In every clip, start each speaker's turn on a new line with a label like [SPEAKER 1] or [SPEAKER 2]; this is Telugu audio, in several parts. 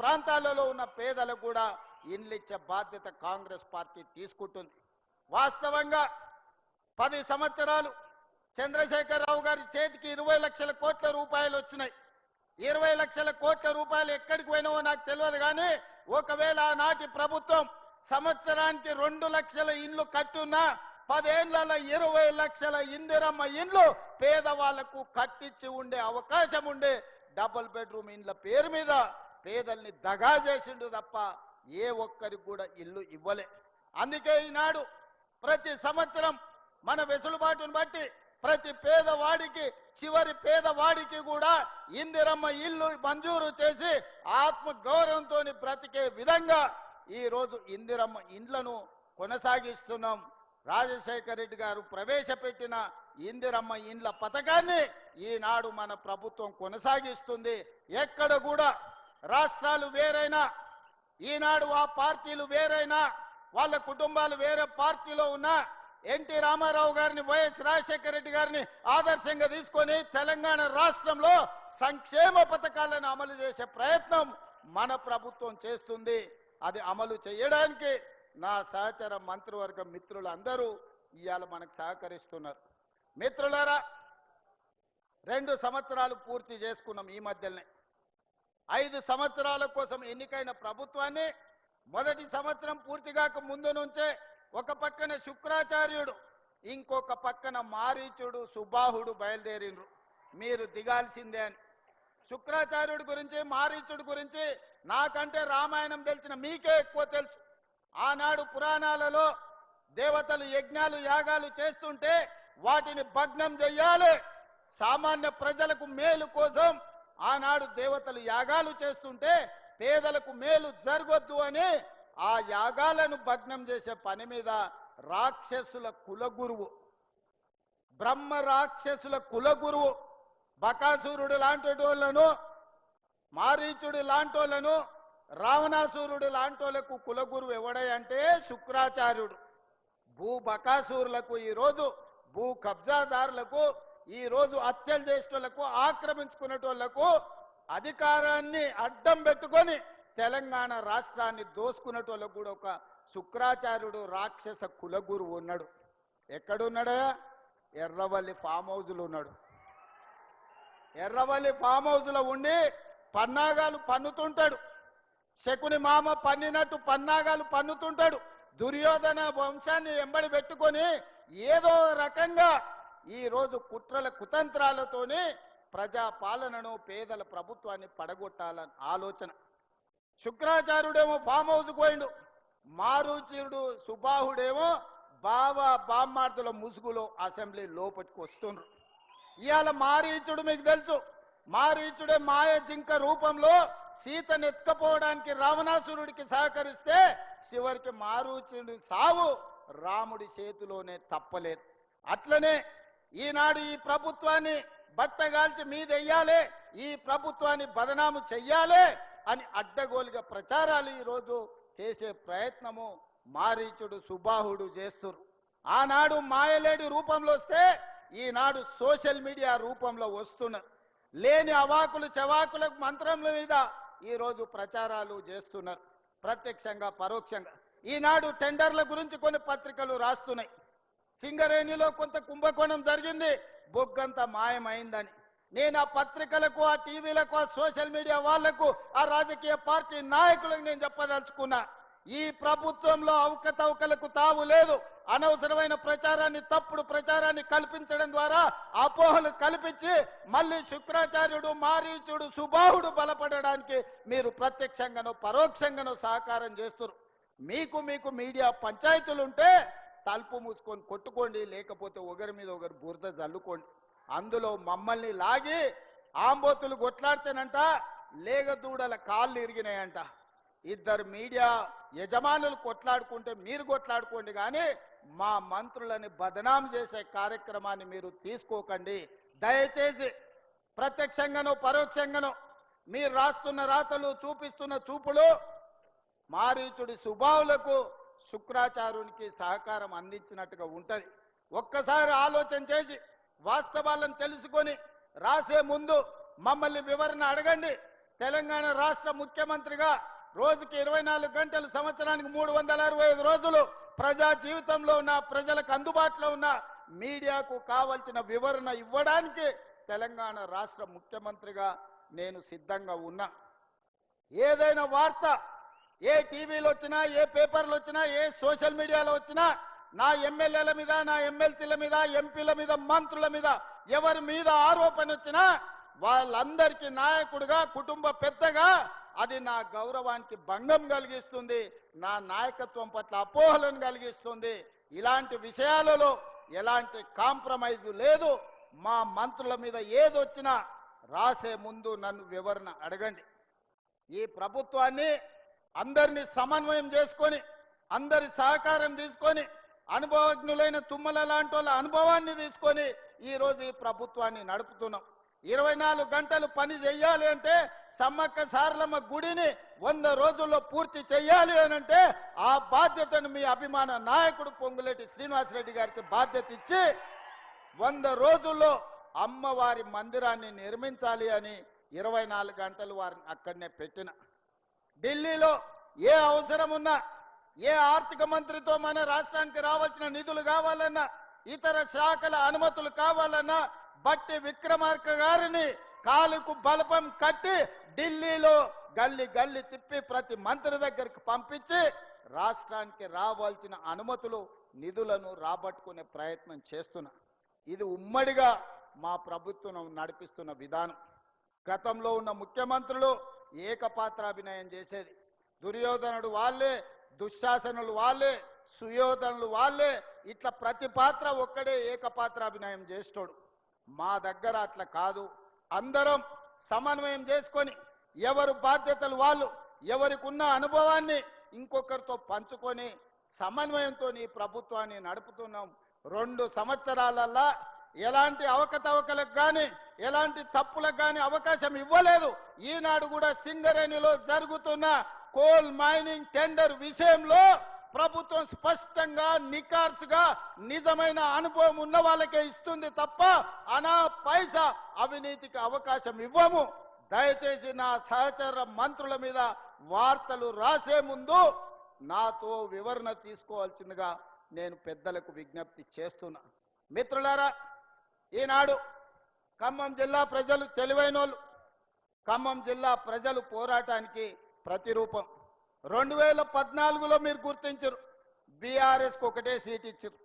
[SPEAKER 1] ప్రాంతాలలో ఉన్న పేదలకు కూడా ఇండ్లు ఇచ్చే బాధ్యత కాంగ్రెస్ పార్టీ తీసుకుంటుంది. వాస్తవంగా 10 సంవత్సరాలు చంద్రశేఖరరావు గారి చేతికి 20 లక్షల కోట్ల రూపాయలు వచ్చినాయి. 20 లక్షల కోట్ల రూపాయలు ఎక్కడికి పోయినావో నాకు తెలియదు, కానీ ఒకవేళ ఆనాటి ప్రభుత్వం సంవత్సరానికి 2 లక్షల ఇండ్లు కట్టున్నా 10 ఏళ్లలో 20 లక్షల ఇందిరమ్మ ఇండ్లు పేదవాళ్లకు కట్టించి ఉండే అవకాశం ఉండే. డబుల్ బెడ్రూమ్ ఇండ్ల పేరు మీద పేదల్ని దగా చేసిండు తప్ప ఏ ఒక్కరికి కూడా ఇల్లు ఇవ్వలే. అందుకే ఈనాడు ప్రతి సంవత్సరం మన వెసులుబాటును బట్టి ప్రతి పేదవాడికి, చివరి పేదవాడికి కూడా ఇందిరమ్మ ఇల్లు మంజూరు చేసి ఆత్మ గౌరవంతో బ్రతికే విధంగా ఈ రోజు ఇందిరమ్మ ఇండ్లను కొనసాగిస్తున్నాం. రాజశేఖర రెడ్డి గారు ప్రవేశపెట్టిన ఇందిరమ్మ ఇండ్ల పథకాన్ని ఈనాడు మన ప్రభుత్వం కొనసాగిస్తుంది. ఎక్కడ కూడా రాష్ట్రాలు వేరైనా, ఈనాడు ఆ పార్టీలు వేరైనా, వాళ్ళ కుటుంబాలు వేరే పార్టీలో ఉన్నా ఎన్టీ రామారావు గారిని, వైఎస్ రాజశేఖర రెడ్డి గారిని ఆదర్శంగా తీసుకొని తెలంగాణ రాష్ట్రంలో సంక్షేమ పథకాలను అమలు చేసే ప్రయత్నం మన ప్రభుత్వం చేస్తుంది. అది అమలు చేయడానికి నా సహచర మంత్రివర్గ మిత్రులందరూ ఇవాళ మనకు సహకరిస్తున్నారు. మిత్రులారా, 2 సంవత్సరాలు పూర్తి చేసుకున్నాం. ఈ మధ్యనే 5 సంవత్సరాల కోసం ఎన్నికైన ప్రభుత్వాన్ని మొదటి సంవత్సరం పూర్తిగాక ముందు నుంచే ఒక పక్కన శుక్రాచార్యుడు, ఇంకొక పక్కన మారీచుడు, సుబాహుడు బయలుదేరిండ్రు మీరు దిగాల్సిందే అని. శుక్రాచార్యుడి గురించి, మారీచుడి గురించి నాకంటే రామాయణం తెలిసిన మీకే ఎక్కువ తెలుసు. ఆనాడు పురాణాలలో దేవతలు యజ్ఞాలు యాగాలు చేస్తుంటే వాటిని భగ్నం చెయ్యాలి, సామాన్య ప్రజలకు మేలు కోసం ఆనాడు దేవతలు యాగాలు చేస్తుంటే పేదలకు మేలు జరగొద్దు అని ఆ యాగాలను భగ్నం చేసే పని మీద రాక్షసుల కులగురువు, బ్రహ్మ రాక్షసుల కులగురువు బకాసురుడు లాంటి వాళ్ళను, మారీచుడు లాంటి వాళ్ళను, రావణాసురుడు లాంటి వాళ్ళకు కులగురువు ఎవడంటే శుక్రాచార్యుడు. భూ బకాసురులకు, ఈరోజు భూ కబ్జాదారులకు, ఈరోజు హత్యలు చేసేటోళ్లకు, ఆక్రమించుకునేటోళ్లకు అధికారాన్ని అడ్డం పెట్టుకొని తెలంగాణ రాష్ట్రాన్ని దోసుకునేటోళ్ళకు కూడా ఒక శుక్రాచార్యుడు రాక్షస కులగురువు ఉన్నాడు. ఎక్కడున్నాడా? ఎర్రవల్లి ఫామ్ హౌజ్లో ఉన్నాడు. ఎర్రవల్లి ఫామ్ హౌజ్లో ఉండి పన్నాగాలు పన్నుతుంటాడు. శకుని మామ పన్నినట్టు పన్నాగాలు పన్నుతుంటాడు. దుర్యోధన వంశాన్ని ఎంబడి పెట్టుకొని ఏదో రకంగా ఈరోజు కుట్రల కుతంత్రాలతోని ప్రజా పాలనను, పేదల ప్రభుత్వాన్ని పడగొట్టాలని ఆలోచన. శుక్రాచార్యుడేమో ఫామ్ హౌస్కి పోయిండు, మారుచీరుడు సుబాహుడేమో బామ్మార్దుల ముసుగులో అసెంబ్లీ లోపలికి వస్తుండ్రు. ఇవాళ మారీచుడు మీకు తెలుసు, మారీచుడే మాయ జింక రూపంలో సీతను ఎత్తుకపోవడానికి రావణాసురుడికి సహకరిస్తే చివరికి మారీచుడి సావు రాముడి చేతిలోనే తప్పలేదు. అట్లనే ఈనాడు ఈ ప్రభుత్వాన్ని బట్టగాల్చి మీదెయ్యాలి, ఈ ప్రభుత్వాన్ని బదనాము చెయ్యాలి అని అడ్డగోలుగా ప్రచారాలు ఈరోజు చేసే ప్రయత్నము మారీచుడు సుబాహుడు చేస్తున్నారు. ఆనాడు మాయలేడి రూపంలో వస్తే ఈనాడు సోషల్ మీడియా రూపంలో వస్తున్నారు. లేని అవాకులు చవాకులకు మంత్రముల మీద ఈరోజు ప్రచారాలు చేస్తున్నారు, ప్రత్యక్షంగా పరోక్షంగా. ఈనాడు టెండర్ల గురించి కొన్ని పత్రికలు రాస్తున్నాయి. సింగరేణిలో కొంత కుంభకోణం జరిగింది, బొగ్గంత మాయమైందని. నేను ఆ పత్రికలకు, ఆ టీవీలకు, ఆ సోషల్ మీడియా వాళ్లకు, ఆ రాజకీయ పార్టీ నాయకులకు నేను చెప్పదలుచుకున్నా, ఈ ప్రభుత్వంలో అవకతవకలకు తావు లేదు. అనవసరమైన ప్రచారాన్ని, తప్పుడు ప్రచారాన్ని కల్పించడం ద్వారా అపోహలు కల్పించి మళ్ళీ శుక్రాచార్యుడు, మారీచుడు, సుబాహుడు బలపడడానికి మీరు ప్రత్యక్షంగానో పరోక్షంగానో సహకారం చేస్తున్నారు. మీకు మీడియా పంచాయతీలుంటే తలుపు మూసుకొని కొట్టుకోండి, లేకపోతే ఒకరి మీద ఒకరు బురద జల్లుకోండి. అందులో మమ్మల్ని లాగి ఆంబోతులు కొట్లాడితేనంట లేగదూడల కాళ్ళు ఇరిగినాయంట. 2 మీడియా యజమానులు కొట్లాడుకుంటే మీరు కొట్లాడుకోండి, కానీ మా మంత్రులని బదనాం చేసే కార్యక్రమాన్ని మీరు తీసుకోకండి. దయచేసి ప్రత్యక్షంగానో పరోక్షంగానో మీరు రాస్తున్న రాతలు, చూపిస్తున్న చూపులు మారీచుడి సుబాహులకు, శుక్రాచార్యునికి సహకారం అందించినట్టుగా ఉంటుంది. ఒక్కసారి ఆలోచన చేసి వాస్తవాలను తెలుసుకొని రాసే ముందు మమ్మల్ని వివరణ అడగండి. తెలంగాణ రాష్ట్ర ముఖ్యమంత్రిగా రోజుకి 24 గంటలు, సంవత్సరానికి 365 రోజులు ప్రజా జీవితంలో ఉన్న ప్రజలకు అందుబాటులో ఉన్న మీడియాకు కావాల్సిన వివరణ ఇవ్వడానికి తెలంగాణ రాష్ట్ర ముఖ్యమంత్రిగా నేను సిద్ధంగా ఉన్నా. ఏదైనా వార్త ఏ టీవీలో వచ్చినా, ఏ పేపర్లు వచ్చినా, ఏ సోషల్ మీడియాలో వచ్చినా నా ఎమ్మెల్యేల మీద, నా ఎమ్మెల్సీల మీద, ఎంపీల మీద, మంత్రుల మీద ఎవరి మీద ఆరోపణ వచ్చినా వాళ్ళందరికీ నాయకుడిగా, కుటుంబ పెద్దగా అది నా గౌరవానికి భంగం కలిగిస్తుంది, నా నాయకత్వం పట్ల అపోహలను కలిగిస్తుంది. ఇలాంటి విషయాలలో ఎలాంటి కాంప్రమైజ్ లేదు. మా మంత్రుల మీద ఏదొచ్చినా రాసే ముందు నన్ను వివరణ అడగండి. ఈ ప్రభుత్వాన్ని అందరినీ సమన్వయం చేసుకొని, అందరి సహకారం తీసుకొని, అనుభవజ్ఞులైన తుమ్మల లాంటి వాళ్ళ అనుభవాన్ని తీసుకొని ఈరోజు ఈ ప్రభుత్వాన్ని నడుపుతున్నాం. 24 గంటలు పని చెయ్యాలి అంటే, సమ్మక్క సారలమ్మ గుడిని 100 రోజుల్లో పూర్తి చెయ్యాలి అని అంటే ఆ బాధ్యతను మీ అభిమాన నాయకుడు పొంగులేటి శ్రీనివాసరెడ్డి గారికి బాధ్యత ఇచ్చి 100 రోజుల్లో అమ్మవారి మందిరాన్ని నిర్మించాలి అని 24 గంటలు వారిని అక్కడనే పెట్టిన. ఢిల్లీలో ఏ అవసరం ఉన్నా, ఏ ఆర్థిక మంత్రితో మన రాష్ట్రానికి రావాల్సిన నిధులు కావాలన్నా, ఇతర శాఖల అనుమతులు కావాలన్నా బట్టి విక్రమార్క గారిని కాలుకు బలపం కట్టి ఢిల్లీలో గల్లి గల్లి తిప్పి ప్రతి మంత్రి దగ్గరికి పంపించి రాష్ట్రానికి రావాల్సిన అనుమతులు, నిధులను రాబట్టుకునే ప్రయత్నం చేస్తున్నా. ఇది ఉమ్మడిగా మా ప్రభుత్వం నడిపిస్తున్న విధానం. గతంలో ఉన్న ముఖ్యమంత్రులు ఏకపాత్రాభినయం చేసేది. దుర్యోధనుడు వాళ్ళే, దుశ్శాసనులు వాళ్ళే, సుయోధనులు వాళ్ళే, ఇట్లా ప్రతి పాత్ర ఒక్కడే ఏకపాత్రాభినయం చేస్తాడు. మా దగ్గర అట్లా కాదు. అందరం సమన్వయం చేసుకొని ఎవరు బాధ్యతలు వాళ్ళు, ఎవరికి ఉన్న అనుభవాన్ని ఇంకొకరితో పంచుకొని సమన్వయంతో ఈ ప్రభుత్వాన్ని నడుపుతున్నాం. 2 సంవత్సరాలల్లా ఎలాంటి అవకతవకలకు కానీ, ఎలాంటి తప్పులకు కానీ అవకాశం ఇవ్వలేదు. ఈనాడు కూడా సింగరేణిలో జరుగుతున్న కోల్ మైనింగ్ టెండర్ విషయంలో ప్రభుత్వం స్పష్టంగా, నికార్సుగా నిజమైన అనుభవం ఉన్న వాళ్ళకే ఇస్తుంది తప్ప అనా పైసా అవినీతికి అవకాశం ఇవ్వము. దయచేసి నా సహచర మంత్రుల మీద వార్తలు రాసే ముందు నాతో వివరణ తీసుకోవాల్సిందిగా నేను పెద్దలకు విజ్ఞప్తి చేస్తున్నా. మిత్రులారా, ఈనాడు ఖమ్మం జిల్లా ప్రజలు తెలివైనోళ్ళు. ఖమ్మం జిల్లా ప్రజలు పోరాటానికి ప్రతిరూపం. 2014లో మీరు గుర్తించారు, బీఆర్ఎస్కి ఒకటే సీట్ ఇచ్చారు.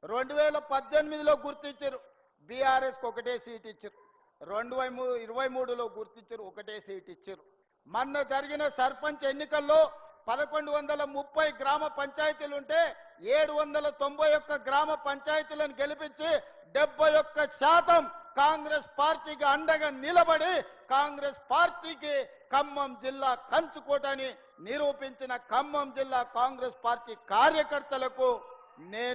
[SPEAKER 1] 2018లో గుర్తించారు, బీఆర్ఎస్కి ఒకటే సీట్ ఇచ్చారు. 2023లో గుర్తించారు, ఒకటే సీట్ ఇచ్చారు. మొన్న జరిగిన సర్పంచ్ ఎన్నికల్లో 1130 గ్రామ పంచాయతీలు ఉంటే 791 గ్రామ పంచాయతీలను గెలిపించి 71% కాంగ్రెస్ పార్టీకి అండగా నిలబడి కాంగ్రెస్ పార్టీకి ఖమ్మం జిల్లా కంచుకోటని నిరూపించిన ఖమ్మం జిల్లా కాంగ్రెస్ పార్టీ కార్యకర్తలకు నేను